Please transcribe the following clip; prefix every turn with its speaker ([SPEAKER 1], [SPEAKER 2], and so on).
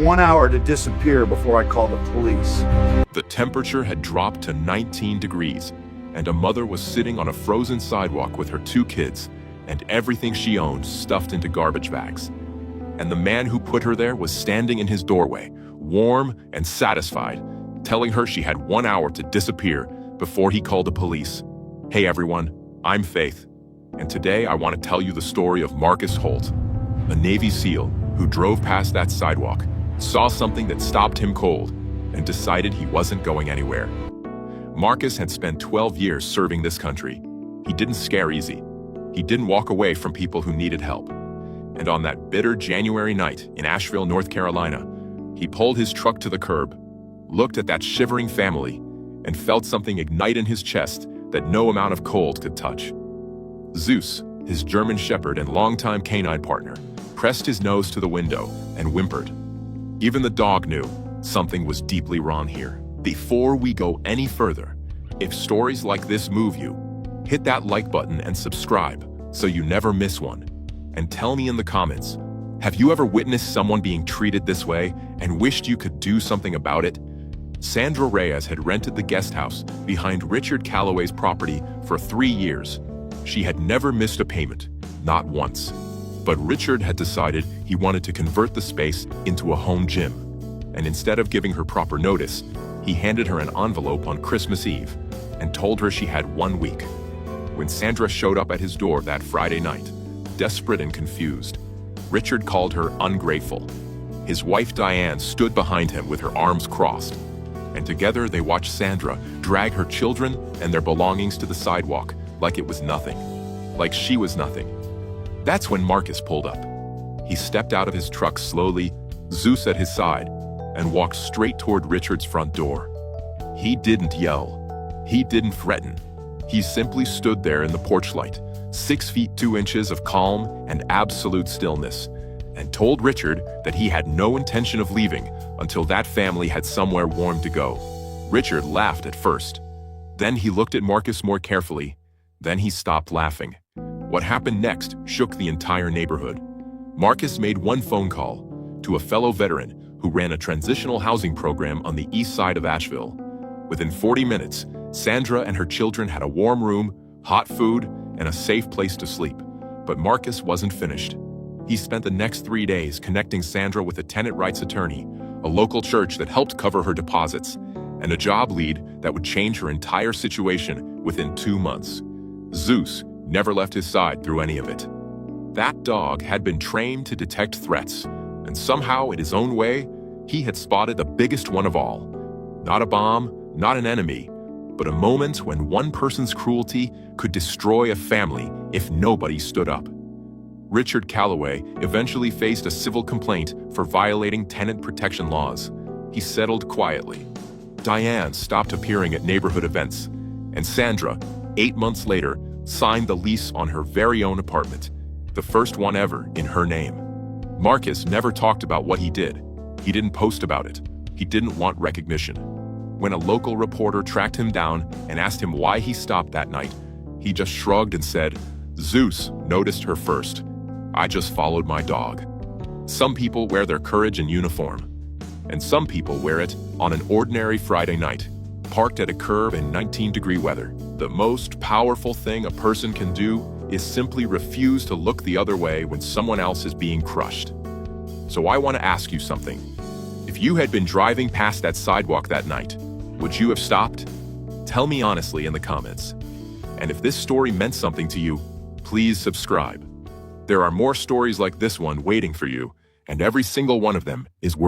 [SPEAKER 1] 1 hour to disappear before I called the police.
[SPEAKER 2] The temperature had dropped to 19 degrees, and a mother was sitting on a frozen sidewalk with her 2 kids, and everything she owned stuffed into garbage bags. And the man who put her there was standing in his doorway, warm and satisfied, telling her she had 1 hour to disappear before he called the police. Hey everyone, I'm Faith, and today I want to tell you the story of Marcus Holt, a Navy SEAL who drove past that sidewalk, saw something that stopped him cold, and decided he wasn't going anywhere. Marcus had spent 12 years serving this country. He didn't scare easy. He didn't walk away from people who needed help. And on that bitter January night in Asheville, North Carolina, he pulled his truck to the curb, looked at that shivering family, and felt something ignite in his chest that no amount of cold could touch. Zeus, his German shepherd and longtime canine partner, pressed his nose to the window and whimpered. Even the dog knew something was deeply wrong here. Before we go any further, if stories like this move you, hit that like button and subscribe so you never miss one. And tell me in the comments, have you ever witnessed someone being treated this way and wished you could do something about it? Sandra Reyes had rented the guest house behind Richard Calloway's property for 3 years. She had never missed a payment, not once. But Richard had decided he wanted to convert the space into a home gym. And instead of giving her proper notice, he handed her an envelope on Christmas Eve and told her she had 1 week. When Sandra showed up at his door that Friday night, desperate and confused, Richard called her ungrateful. His wife Diane stood behind him with her arms crossed, and together they watched Sandra drag her children and their belongings to the sidewalk like it was nothing, like she was nothing. That's when Marcus pulled up. He stepped out of his truck slowly, Zeus at his side, and walked straight toward Richard's front door. He didn't yell. He didn't threaten. He simply stood there in the porch light, 6 feet 2 inches of calm and absolute stillness, and told Richard that he had no intention of leaving until that family had somewhere warm to go. Richard laughed at first. Then he looked at Marcus more carefully. Then he stopped laughing. What happened next shook the entire neighborhood. Marcus made one phone call to a fellow veteran who ran a transitional housing program on the east side of Asheville. Within 40 minutes, Sandra and her children had a warm room, hot food, and a safe place to sleep. But Marcus wasn't finished. He spent the next 3 days connecting Sandra with a tenant rights attorney, a local church that helped cover her deposits, and a job lead that would change her entire situation within 2 months. Zeus never left his side through any of it. That dog had been trained to detect threats, and somehow, in his own way, he had spotted the biggest one of all. Not a bomb, not an enemy, but a moment when one person's cruelty could destroy a family if nobody stood up. Richard Calloway eventually faced a civil complaint for violating tenant protection laws. He settled quietly. Diane stopped appearing at neighborhood events, and Sandra, 8 months later, signed the lease on her very own apartment, the first one ever in her name. Marcus never talked about what he did. He didn't post about it. He didn't want recognition. When a local reporter tracked him down and asked him why he stopped that night, he just shrugged and said, "Zeus noticed her first. I just followed my dog." Some people wear their courage in uniform, and some people wear it on an ordinary Friday night, parked at a curb in 19-degree weather. The most powerful thing a person can do is simply refuse to look the other way when someone else is being crushed. So I want to ask you something. If you had been driving past that sidewalk that night, would you have stopped? Tell me honestly in the comments. And if this story meant something to you, please subscribe. There are more stories like this one waiting for you, and every single one of them is worth